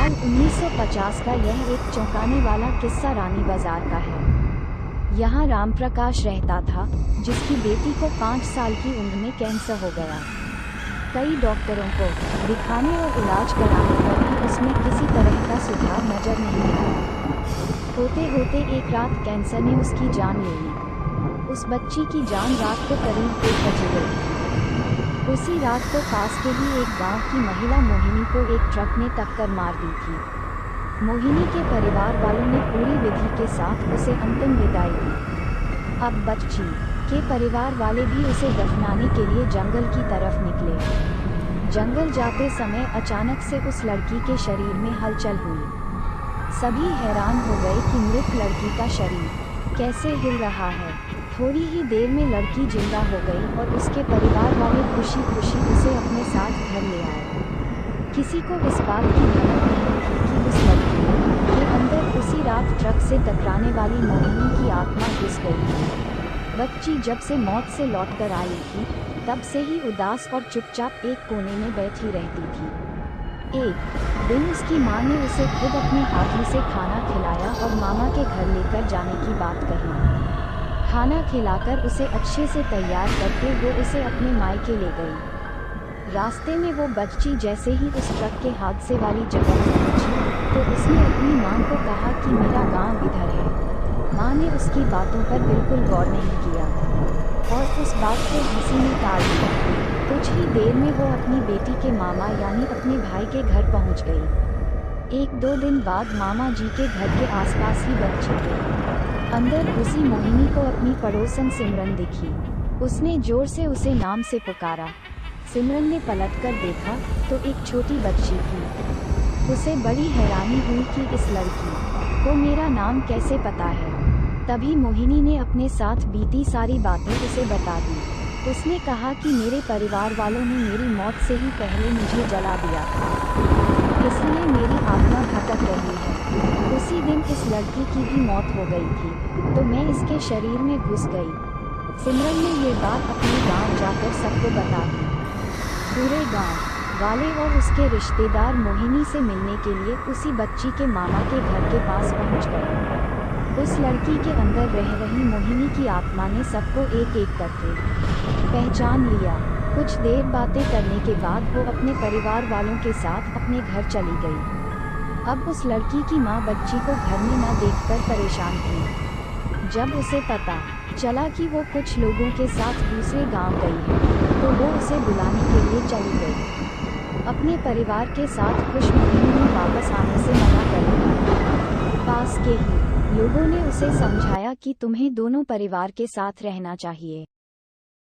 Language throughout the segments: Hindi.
साल 1950 का यह एक चौंकाने वाला किस्सा रानी बाजार का है। यहाँ राम प्रकाश रहता था, जिसकी बेटी को 5 साल की उम्र में कैंसर हो गया। कई डॉक्टरों को दिखाने और इलाज कराने पर भी उसमें किसी तरह का सुधार नजर नहीं आया। होते होते एक रात कैंसर ने उसकी जान ले ली। उस बच्ची की जान रात को करीब 1 बजे गई थी। उसी रात को पास के ही एक गांव की महिला मोहिनी को एक ट्रक ने टक्कर मार दी थी। मोहिनी के परिवार वालों ने पूरी विधि के साथ उसे अंतिम विदाई दी। अब बच्ची के परिवार वाले भी उसे दफनाने के लिए जंगल की तरफ निकले। जंगल जाते समय अचानक से उस लड़की के शरीर में हलचल हुई। सभी हैरान हो गए कि मृत लड़की का शरीर कैसे हिल रहा है। थोड़ी ही देर में लड़की जिंदा हो गई और उसके परिवार वाले खुशी खुशी उसे अपने साथ घर ले आए। किसी को इस बात की भनक नहीं थी कि उस लड़की के अंदर उसी रात ट्रक से टकराने वाली मोहिनी की आत्मा घुस गई थी। बच्ची जब से मौत से लौटकर आई थी, तब से ही उदास और चुपचाप एक कोने में बैठी रहती थी। एक दिन उसकी माँ ने उसे खुद अपने हाथों से खाना खिलाया और मामा के घर लेकर जाने की बात कही। खाना खिलाकर उसे अच्छे से तैयार करके वो उसे अपने मायके ले गई। रास्ते में वो बच्ची जैसे ही उस ट्रक के हादसे वाली जगह पहुंची, तो उसने अपनी माँ को कहा कि मेरा गांव इधर है। माँ ने उसकी बातों पर बिल्कुल गौर नहीं किया और उस बात को हंसी में टाल दिया। कुछ ही देर में वो अपनी बेटी के मामा यानी अपने भाई के घर पहुंच गई। 1-2 दिन बाद मामा जी के घर के आसपास ही बच्ची के अंदर घुसी मोहिनी को अपनी पड़ोसन सिमरन दिखी। उसने जोर से उसे नाम से पुकारा। सिमरन ने पलटकर देखा तो एक छोटी बच्ची थी। उसे बड़ी हैरानी हुई कि इस लड़की को मेरा नाम कैसे पता है। तभी मोहिनी ने अपने साथ बीती सारी बातें उसे बता दी। उसने कहा कि मेरे परिवार वालों ने मेरी मौत से ही पहले मुझे जला दिया था, इसलिए मेरी आत्मा भटक रही है। उसी दिन इस लड़की की भी मौत हो गई थी, तो मैं इसके शरीर में घुस गई। सिमरन ने ये बात अपने गांव जाकर सबको बता दी। पूरे गांव वाले और उसके रिश्तेदार मोहिनी से मिलने के लिए उसी बच्ची के मामा के घर के पास पहुंच गए। उस लड़की के अंदर रह रही मोहिनी की आत्मा ने सबको एक एक करके पहचान लिया। कुछ देर बातें करने के बाद वो अपने परिवार वालों के साथ अपने घर चली गई। अब उस लड़की की माँ बच्ची को घर में न देखकर परेशान थी। जब उसे पता चला कि वो कुछ लोगों के साथ दूसरे गांव गई है, तो वो उसे बुलाने के लिए चली गई। अपने परिवार के साथ खुश मोहिनी ने वापस आने से मना कर दिया। पास के ही लोगों ने उसे समझाया कि तुम्हें दोनों परिवार के साथ रहना चाहिए,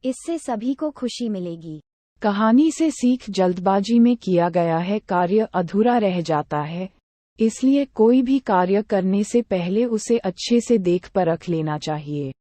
इससे सभी को खुशी मिलेगी। कहानी से सीख जल्दबाजी में किया गया है कार्य अधूरा रह जाता है, इसलिए कोई भी कार्य करने से पहले उसे अच्छे से देख परख लेना चाहिए।